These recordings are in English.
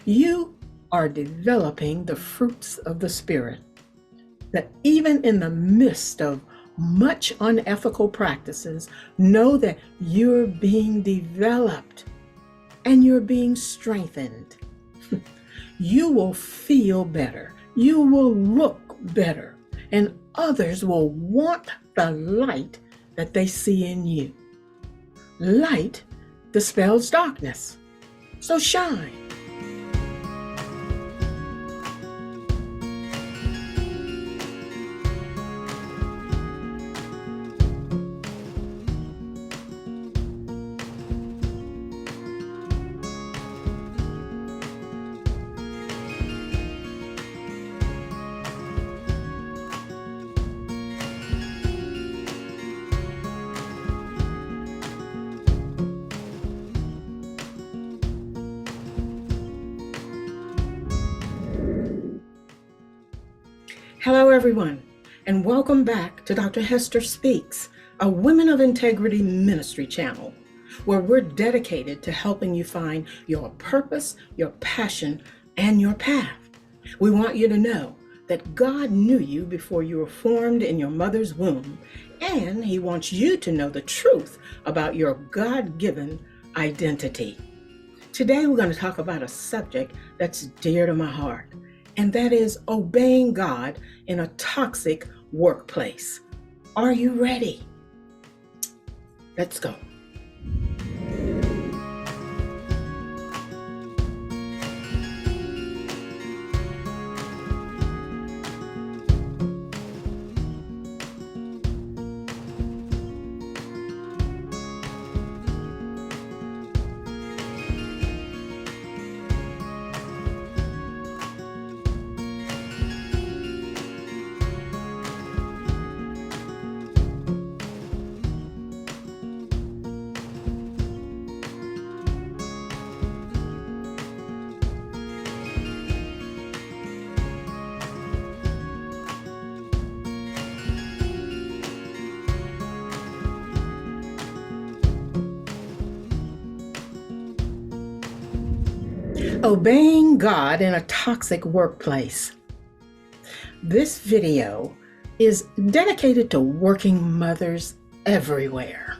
You are developing the fruits of the Spirit, that even in the midst of much unethical practices, know that you're being developed and you're being strengthened. You will feel better. You will look better. And others will want the light that they see in you. Light dispels darkness. So shine. Hello, everyone, and welcome back to Dr. Hester Speaks, a Women of Integrity ministry channel, where we're dedicated to helping you find your purpose, your passion, and your path. We want you to know that God knew you before you were formed in your mother's womb, and He wants you to know the truth about your God-given identity. Today, we're going to talk about a subject that's dear to my heart, and that is obeying God in a toxic workplace. Are you ready? Let's go. Obeying God in a toxic workplace. This video is dedicated to working mothers everywhere.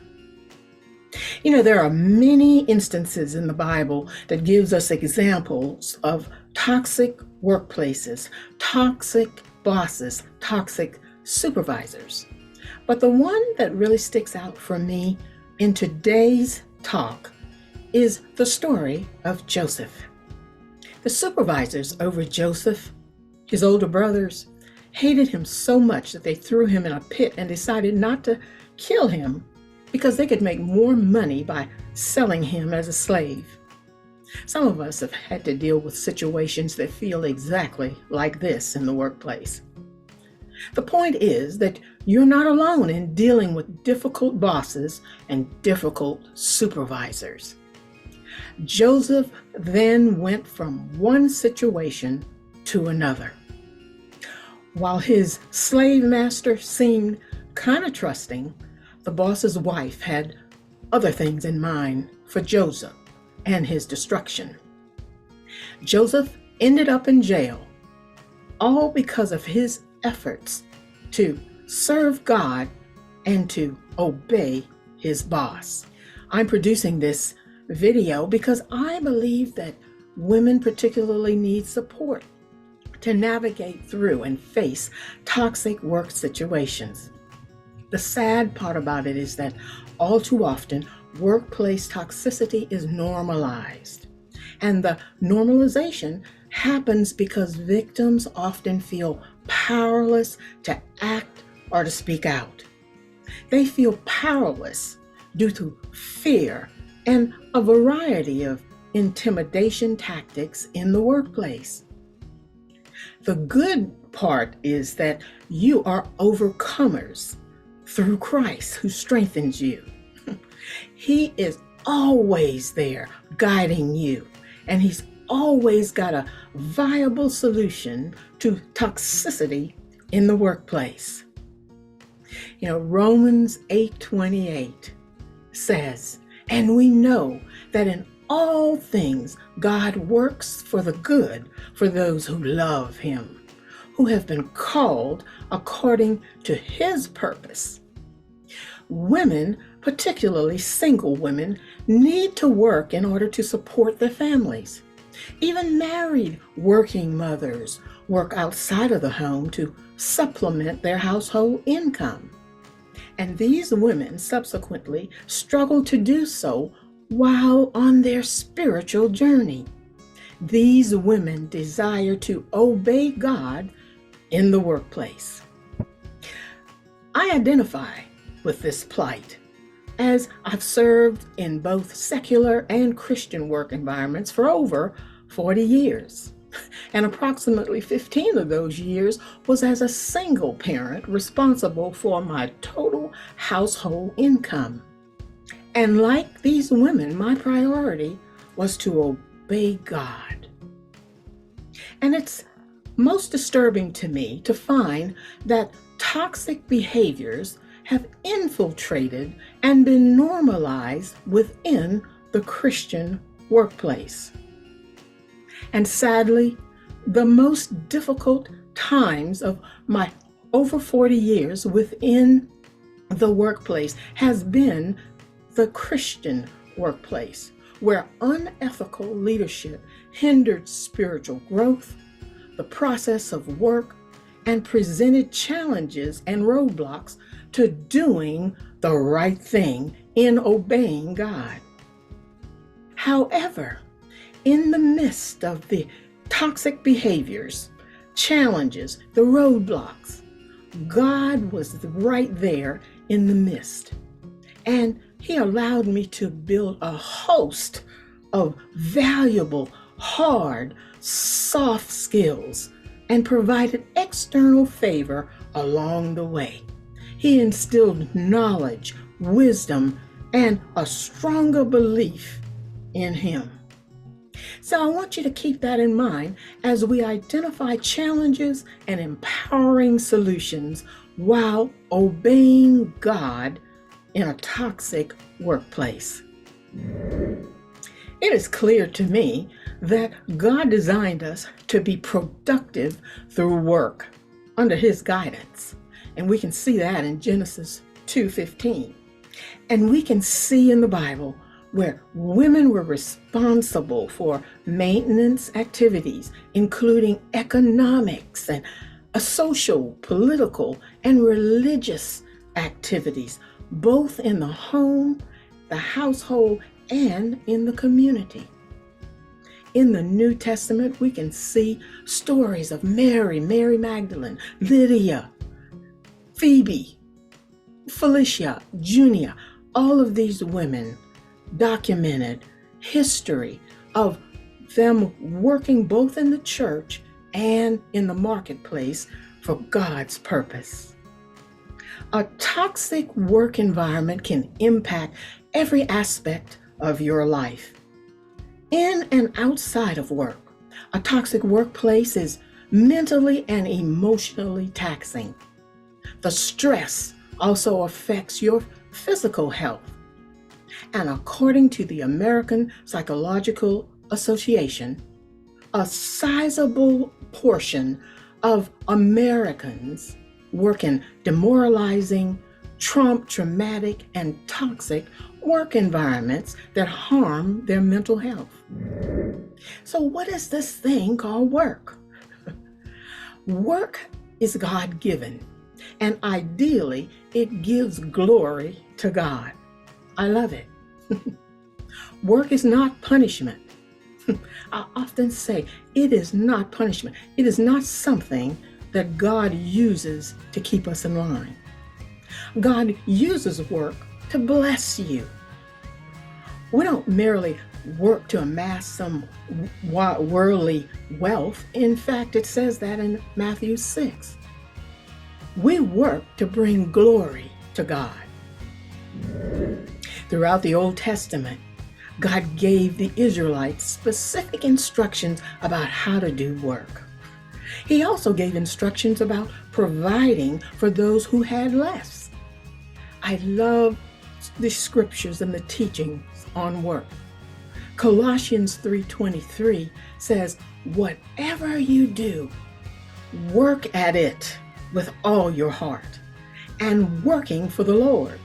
You know, there are many instances in the Bible that gives us examples of toxic workplaces, toxic bosses, toxic supervisors. But the one that really sticks out for me in today's talk is the story of Joseph. The supervisors over Joseph, his older brothers, hated him so much that they threw him in a pit and decided not to kill him because they could make more money by selling him as a slave. Some of us have had to deal with situations that feel exactly like this in the workplace. The point is that you're not alone in dealing with difficult bosses and difficult supervisors. Joseph then went from one situation to another. While his slave master seemed kind of trusting, the boss's wife had other things in mind for Joseph and his destruction. Joseph ended up in jail, all because of his efforts to serve God and to obey his boss. I'm producing this video because I believe that women particularly need support to navigate through and face toxic work situations. The sad part about it is that all too often, workplace toxicity is normalized. And the normalization happens because victims often feel powerless to act or to speak out. They feel powerless due to fear and a variety of intimidation tactics in the workplace. The good part is that you are overcomers through Christ who strengthens you. He is always there guiding you, and He's always got a viable solution to toxicity in the workplace. You know, Romans 8:28 says, "And we know that in all things God works for the good for those who love him, who have been called according to his purpose. Women, particularly single women, need to work in order to support their families. Even married working mothers work outside of the home to supplement their household income. And these women subsequently struggle to do so while on their spiritual journey. These women desire to obey God in the workplace. I identify with this plight, as I've served in both secular and Christian work environments for over 40 years. And approximately 15 of those years was as a single parent responsible for my total household income. And like these women, my priority was to obey God. And it's most disturbing to me to find that toxic behaviors have infiltrated and been normalized within the Christian workplace. And sadly, the most difficult times of my over 40 years within the workplace has been the Christian workplace, where unethical leadership hindered spiritual growth, the process of work, and presented challenges and roadblocks to doing the right thing in obeying God. However, in the midst of the toxic behaviors, challenges, the roadblocks, God was right there in the midst. And he allowed me to build a host of valuable, hard, soft skills and provided external favor along the way. He instilled knowledge, wisdom, and a stronger belief in him. So I want you to keep that in mind as we identify challenges and empowering solutions while obeying God in a toxic workplace. It is clear to me that God designed us to be productive through work under his guidance. And we can see that in Genesis 2:15. And we can see in the Bible where women were responsible for maintenance activities, including economics and social, political, and religious activities, both in the home, the household, and in the community. In the New Testament, we can see stories of Mary Magdalene, Lydia, Phoebe, Felicia, Junia. All of these women documented history of them working both in the church and in the marketplace for God's purpose. A toxic work environment can impact every aspect of your life. In and outside of work, a toxic workplace is mentally and emotionally taxing. The stress also affects your physical health. And according to the American Psychological Association, a sizable portion of Americans work in demoralizing, traumatic, and toxic work environments that harm their mental health. So what is this thing called work? Work is God-given, and ideally, it gives glory to God. I love it. Work is not punishment. I often say it is not punishment. It is not something that God uses to keep us in line. God uses work to bless you. We don't merely work to amass some worldly wealth. In fact, it says that in Matthew 6. We work to bring glory to God. Throughout the Old Testament, God gave the Israelites specific instructions about how to do work. He also gave instructions about providing for those who had less. I love the scriptures and the teachings on work. Colossians 3:23 says, whatever you do, work at it with all your heart, and working for the Lord,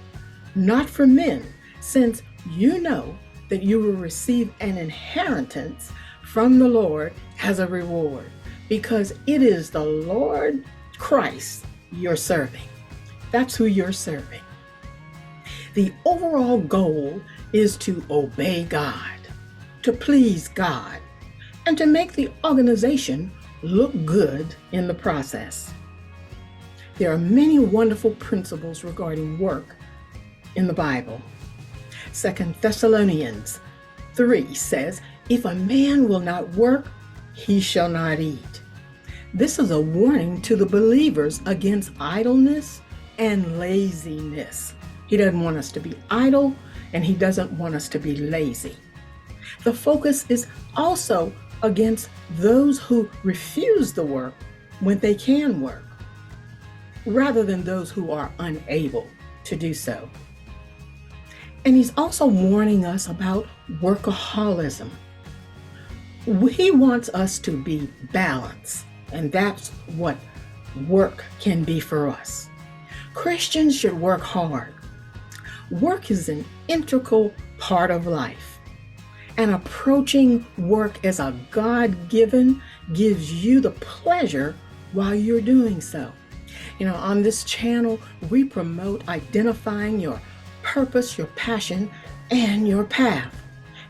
not for men, since you know that you will receive an inheritance from the Lord as a reward, because it is the Lord Christ you're serving. That's who you're serving. The overall goal is to obey God, to please God, and to make the organization look good in the process. There are many wonderful principles regarding work in the Bible. 2 Thessalonians 3 says, if a man will not work, he shall not eat. This is a warning to the believers against idleness and laziness. He doesn't want us to be idle, and he doesn't want us to be lazy. The focus is also against those who refuse the work when they can work, rather than those who are unable to do so. And he's also warning us about workaholism. He wants us to be balanced, and that's what work can be for us. Christians should work hard. Work is an integral part of life, and approaching work as a God-given gives you the pleasure while you're doing so. On this channel, we promote identifying your purpose, your passion, and your path.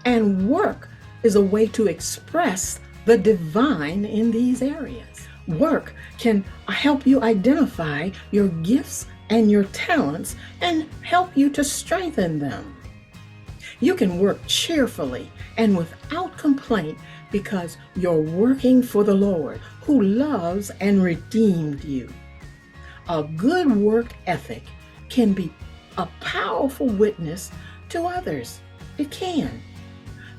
And work is a way to express the divine in these areas. Work can help you identify your gifts and your talents and help you to strengthen them. You can work cheerfully and without complaint because you're working for the Lord, who loves and redeemed you. A good work ethic can be a powerful witness to others. It can.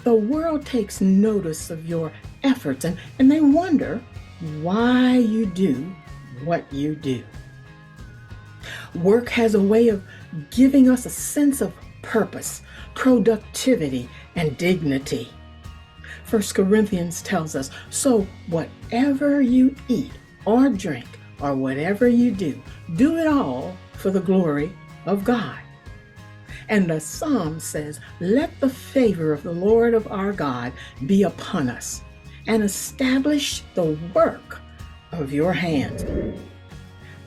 The world takes notice of your efforts and they wonder why you do what you do. Work has a way of giving us a sense of purpose, productivity, and dignity. 1 Corinthians tells us, so whatever you eat or drink or whatever you do it all for the glory of God. And the Psalm says, let the favor of the Lord of our God be upon us and establish the work of your hands.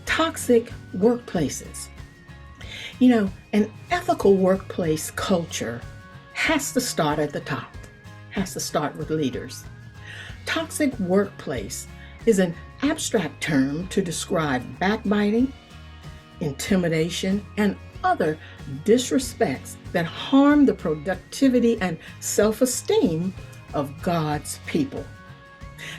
Toxic workplaces. An ethical workplace culture has to start at the top, has to start with leaders. Toxic workplace is an abstract term to describe backbiting, intimidation, and other disrespects that harm the productivity and self-esteem of God's people.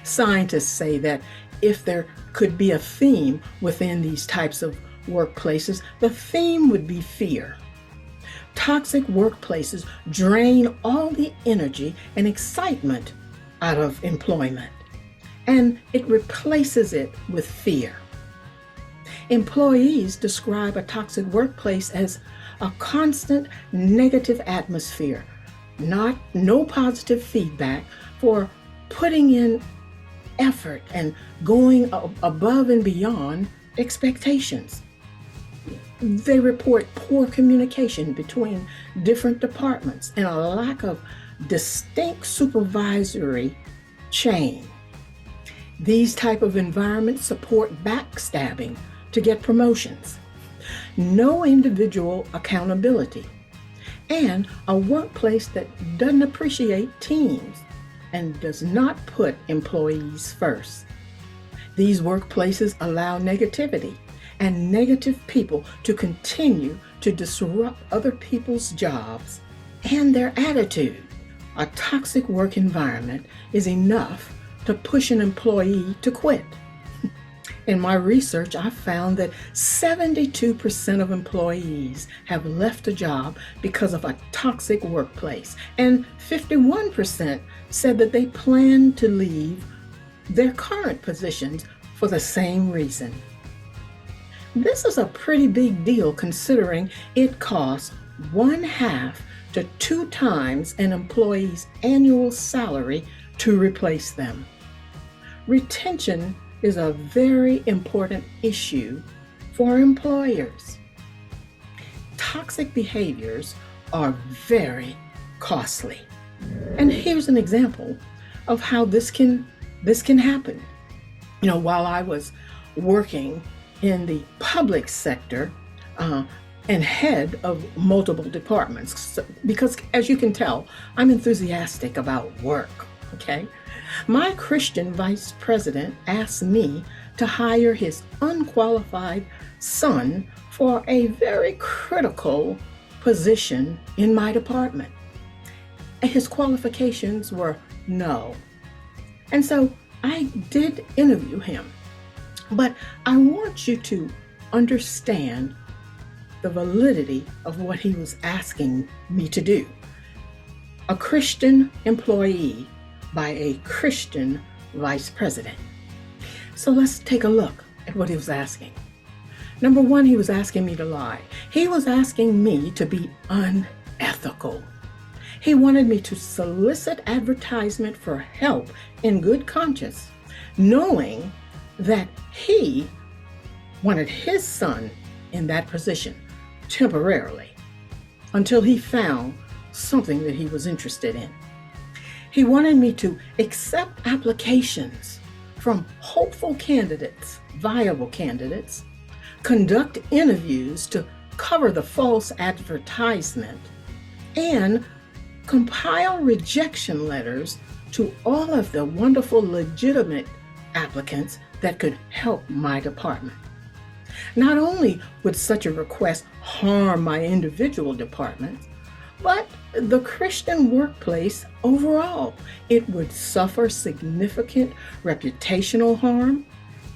Scientists say that if there could be a theme within these types of workplaces, the theme would be fear. Toxic workplaces drain all the energy and excitement out of employment, and it replaces it with fear. Employees describe a toxic workplace as a constant negative atmosphere, no positive feedback for putting in effort and going above and beyond expectations. They report poor communication between different departments and a lack of distinct supervisory chain. These type of environments support backstabbing to get promotions, no individual accountability, and a workplace that doesn't appreciate teams and does not put employees first. These workplaces allow negativity and negative people to continue to disrupt other people's jobs and their attitude. A toxic work environment is enough to push an employee to quit. In my research, I found that 72% of employees have left a job because of a toxic workplace, and 51% said that they plan to leave their current positions for the same reason. This is a pretty big deal considering it costs 1/2 to 2 times an employee's annual salary to replace them. Retention is a very important issue for employers. Toxic behaviors are very costly. And here's an example of how this can happen. While I was working in the public sector and head of multiple departments, because as you can tell, I'm enthusiastic about work, okay? My Christian vice president asked me to hire his unqualified son for a very critical position in my department. His qualifications were no. And so I did interview him, but I want you to understand the validity of what he was asking me to do. A Christian employee by a Christian vice president. So let's take a look at what he was asking. Number one, he was asking me to lie. He was asking me to be unethical. He wanted me to solicit advertisement for help in good conscience, knowing that he wanted his son in that position temporarily until he found something that he was interested in. He wanted me to accept applications from hopeful candidates, viable candidates, conduct interviews to cover the false advertisement, and compile rejection letters to all of the wonderful legitimate applicants that could help my department. Not only would such a request harm my individual departments, but the Christian workplace overall. It would suffer significant reputational harm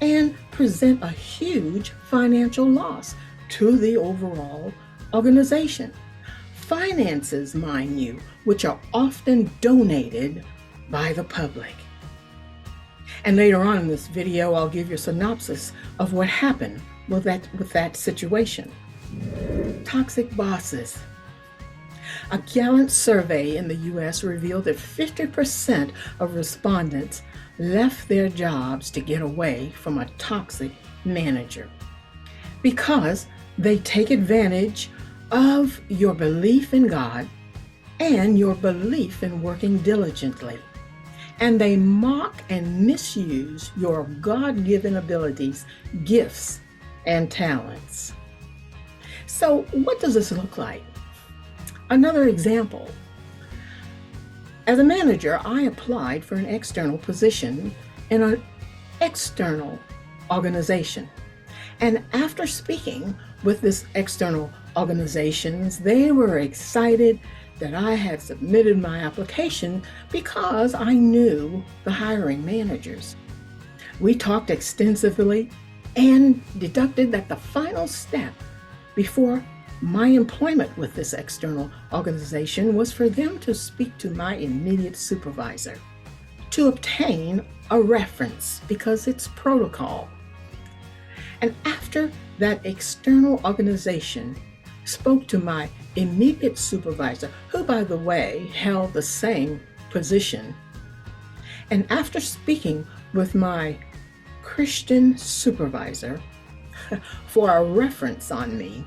and present a huge financial loss to the overall organization. Finances, mind you, which are often donated by the public. And later on in this video, I'll give you a synopsis of what happened with that situation. Toxic bosses. A Gallup survey in the U.S. revealed that 50% of respondents left their jobs to get away from a toxic manager because they take advantage of your belief in God and your belief in working diligently. And they mock and misuse your God-given abilities, gifts, and talents. So what does this look like? Another example. As a manager, I applied for an external position in an external organization. And after speaking with this external organizations, they were excited that I had submitted my application because I knew the hiring managers. We talked extensively and deduced that the final step before my employment with this external organization was for them to speak to my immediate supervisor to obtain a reference because it's protocol. And after that external organization spoke to my immediate supervisor, who, by the way, held the same position, and after speaking with my Christian supervisor for a reference on me,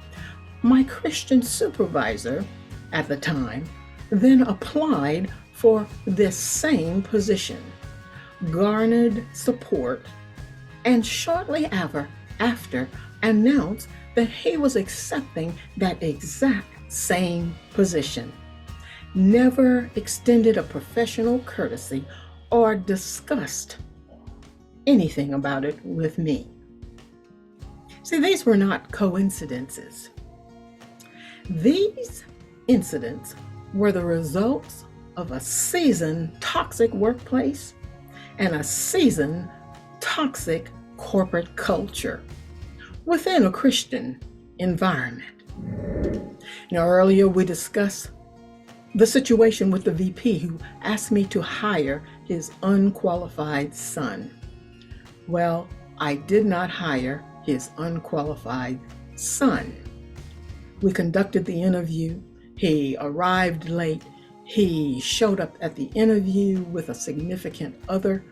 my Christian supervisor at the time then applied for this same position, garnered support, and shortly after announced that he was accepting that exact same position. Never extended a professional courtesy or discussed anything about it with me. See, these were not coincidences. These incidents were the results of a seasoned toxic workplace and a seasoned toxic corporate culture within a Christian environment. Earlier we discussed the situation with the VP who asked me to hire his unqualified son. Well, I did not hire his unqualified son. We conducted the interview He arrived late. He showed up at the interview with a significant other.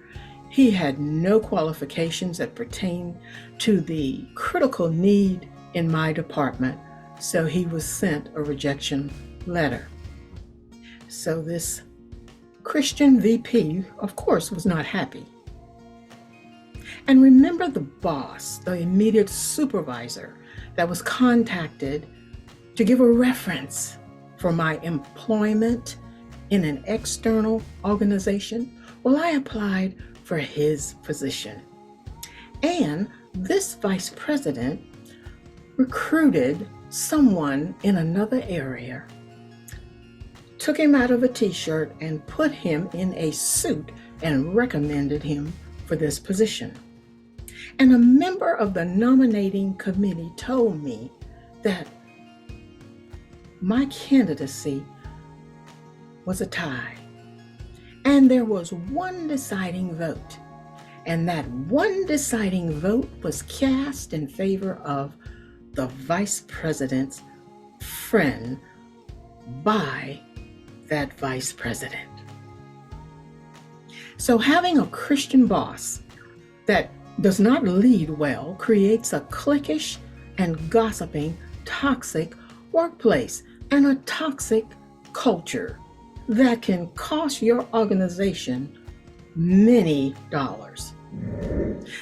He had no qualifications that pertained to the critical need in my department, so he was sent a rejection letter. So this Christian VP, of course, was not happy. And remember the boss, the immediate supervisor that was contacted to give a reference for my employment in an external organization? Well, I applied for his position. And this vice president recruited someone in another area, took him out of a t-shirt and put him in a suit and recommended him for this position. And a member of the nominating committee told me that my candidacy was a tie. And there was one deciding vote. And that one deciding vote was cast in favor of the vice president's friend by that vice president. So having a Christian boss that does not lead well creates a cliquish and gossiping, toxic workplace and a toxic culture that can cost your organization many dollars.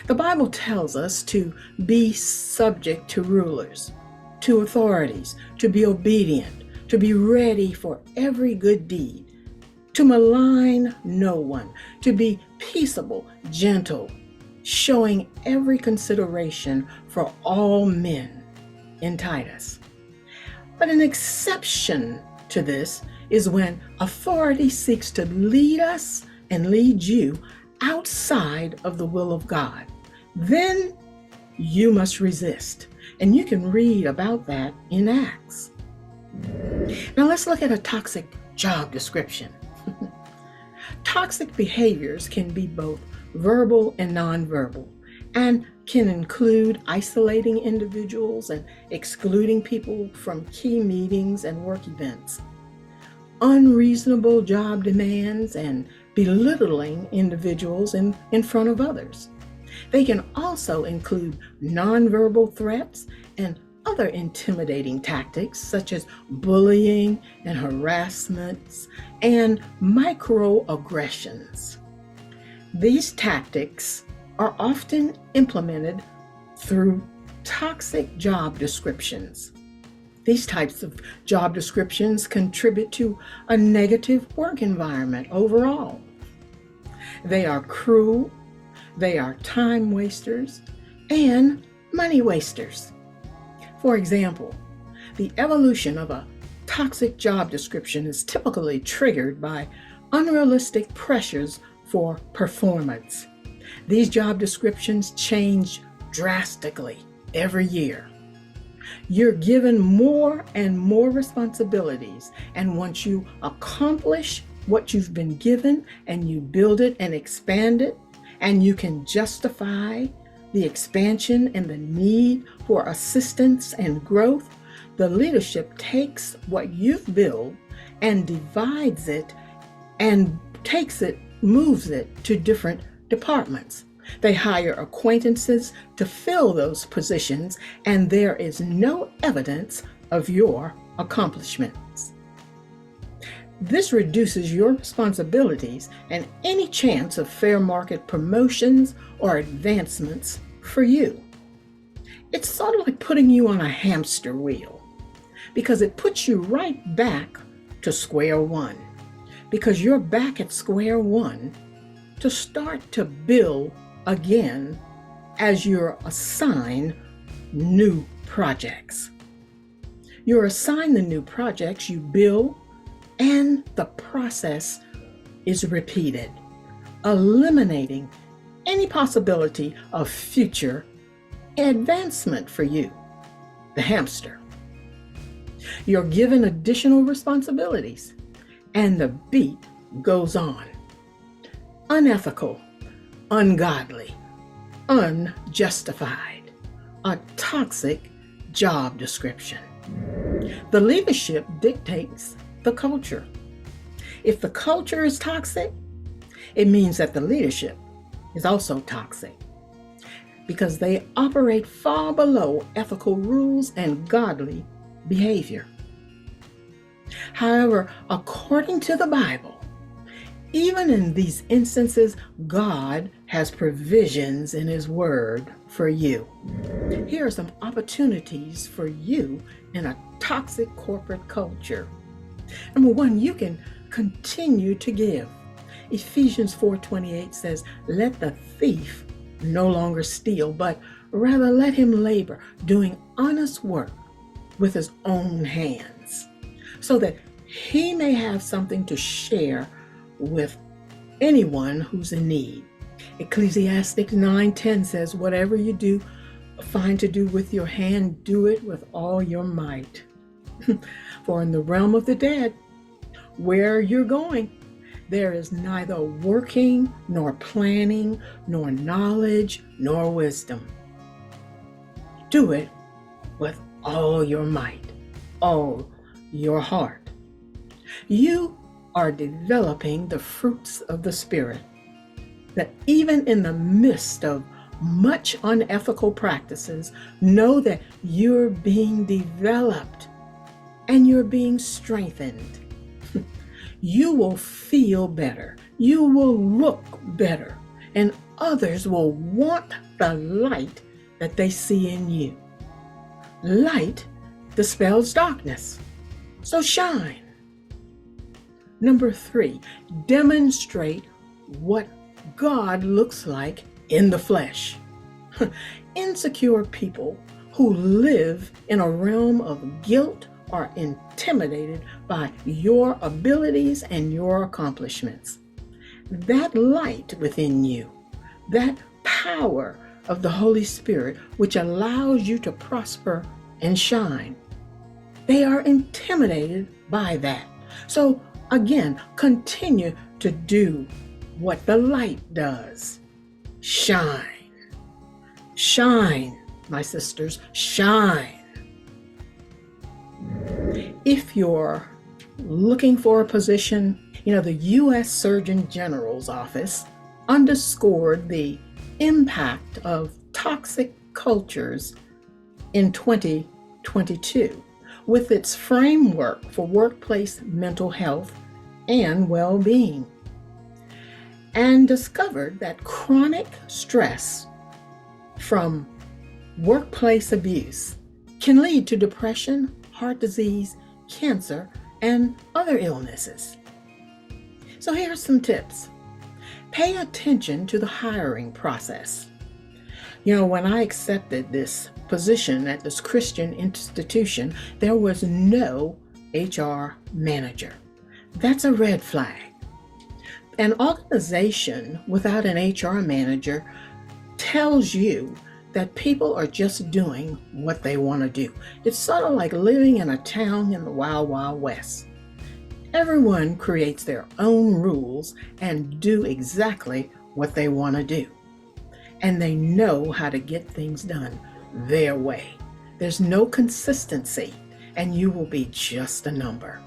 The Bible tells us to be subject to rulers, to authorities, to be obedient, to be ready for every good deed, to malign no one, to be peaceable, gentle, showing every consideration for all men in Titus. But an exception to this is when authority seeks to lead us and lead you outside of the will of God. Then you must resist. And you can read about that in Acts. Now let's look at a toxic job description. Toxic behaviors can be both verbal and nonverbal, and can include isolating individuals and excluding people from key meetings and work events, unreasonable job demands, and belittling individuals in front of others. They can also include nonverbal threats and other intimidating tactics such as bullying and harassments and microaggressions. These tactics are often implemented through toxic job descriptions. These types of job descriptions contribute to a negative work environment overall. They are cruel, they are time wasters, and money wasters. For example, the evolution of a toxic job description is typically triggered by unrealistic pressures for performance. These job descriptions change drastically every year. You're given more and more responsibilities, and once you accomplish what you've been given and you build it and expand it, and you can justify the expansion and the need for assistance and growth, the leadership takes what you've built and divides it and moves it to different departments. They hire acquaintances to fill those positions, and there is no evidence of your accomplishments. This reduces your responsibilities and any chance of fair market promotions or advancements for you. It's sort of like putting you on a hamster wheel, because it puts you right back to square one, because you're back at square one to start to build again as you're assigned new projects. You're assigned the new projects, you build, and the process is repeated, eliminating any possibility of future advancement for you, the hamster. You're given additional responsibilities, and the beat goes on. Unethical, ungodly, unjustified, a toxic job description. The leadership dictates the culture. If the culture is toxic, it means that the leadership is also toxic because they operate far below ethical rules and godly behavior. However, according to the Bible, even in these instances, God has provisions in His Word for you. Here are some opportunities for you in a toxic corporate culture. Number one, you can continue to give. Ephesians 4:28 says, "Let the thief no longer steal, but rather let him labor, doing honest work with his own hands, so that he may have something to share with anyone who's in need." Ecclesiastes 9:10 says, "Whatever you do, find to do with your hand, do it with all your might." For in the realm of the dead, where you're going, there is neither working, nor planning, nor knowledge, nor wisdom. Do it with all your might, all your heart. You are developing the fruits of the Spirit, that even in the midst of much unethical practices, know that you're being developed and you're being strengthened. You will feel better, you will look better, and others will want the light that they see in you. Light dispels darkness, so shine. Number 3, demonstrate what God looks like in the flesh. Insecure people who live in a realm of guilt are intimidated by your abilities and your accomplishments. That light within you, that power of the Holy Spirit, which allows you to prosper and shine, they are intimidated by that. So again, continue to do what the light does. Shine. Shine, my sisters, shine. If you're looking for a position, the U.S. Surgeon General's office underscored the impact of toxic cultures in 2022 with its framework for workplace mental health and well-being, and discovered that chronic stress from workplace abuse can lead to depression, heart disease, cancer, and other illnesses. So here are some tips. Pay attention to the hiring process. When I accepted this position at this Christian institution, there was no HR manager. That's a red flag. An organization without an HR manager tells you that people are just doing what they want to do. It's sort of like living in a town in the Wild Wild West. Everyone creates their own rules and do exactly what they want to do. And they know how to get things done their way. There's no consistency, and you will be just a number.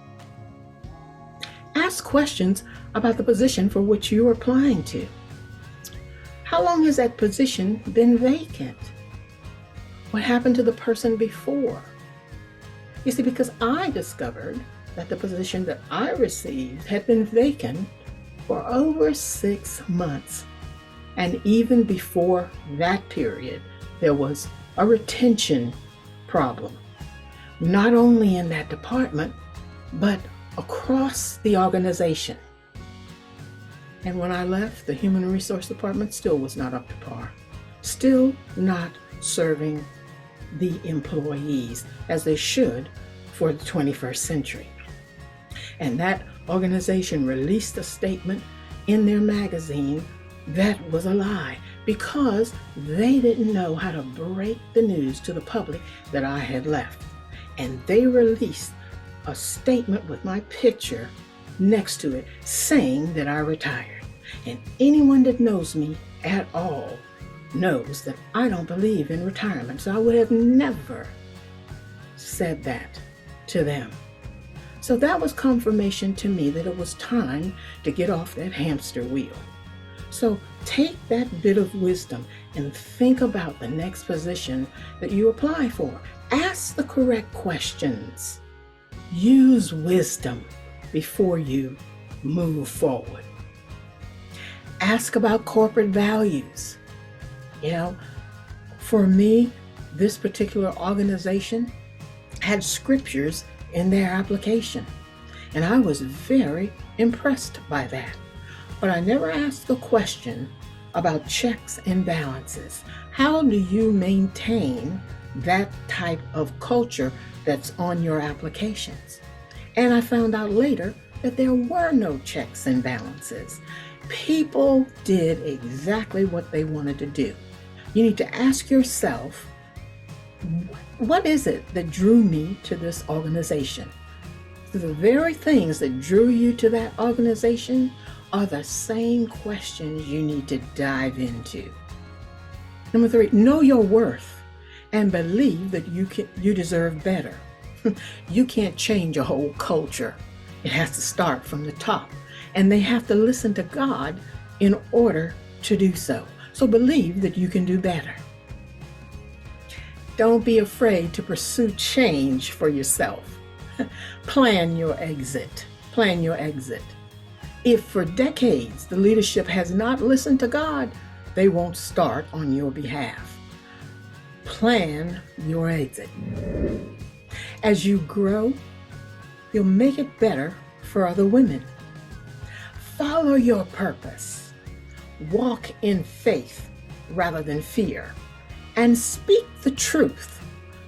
Ask questions about the position for which you're applying to. How long has that position been vacant? What happened to the person before? You see, because I discovered that the position that I received had been vacant for over 6 months. And even before that period, there was a retention problem, not only in that department, but across the organization. And when I left, the Human Resource Department still was not up to par, still not serving the employees as they should for the 21st century. And that organization released a statement in their magazine that was a lie because they didn't know how to break the news to the public that I had left. And they released a statement with my picture next to it saying that I retired. And anyone that knows me at all knows that I don't believe in retirement. So I would have never said that. to them. So that was confirmation to me that it was time to get off that hamster wheel. So take that bit of wisdom and think about the next position that you apply for. Ask the correct questions. Use wisdom before you move forward. Ask about corporate values. For me, this particular organization had scriptures in their application, and I was very impressed by that. But I never asked a question about checks and balances. How do you maintain that type of culture that's on your applications? And I found out later that there were no checks and balances. People did exactly what they wanted to do. You need to ask yourself, what is it that drew me to this organization? The very things that drew you to that organization are the same questions you need to dive into. Number 3, know your worth and believe that you deserve better. You can't change a whole culture. It has to start from the top, and they have to listen to God in order to do so. So believe that you can do better. Don't be afraid to pursue change for yourself. Plan your exit. Plan your exit. If for decades the leadership has not listened to God, they won't start on your behalf. Plan your exit. As you grow, you'll make it better for other women. Follow your purpose. Walk in faith rather than fear. And speak the truth.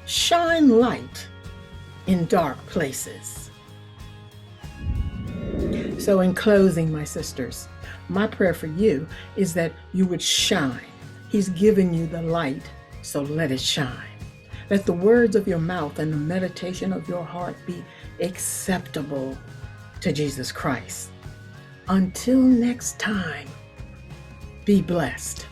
Shine light in dark places. So in closing, my sisters, my prayer for you is that you would shine. He's given you the light, so let it shine. Let the words of your mouth and the meditation of your heart be acceptable to Jesus Christ. Until next time, be blessed.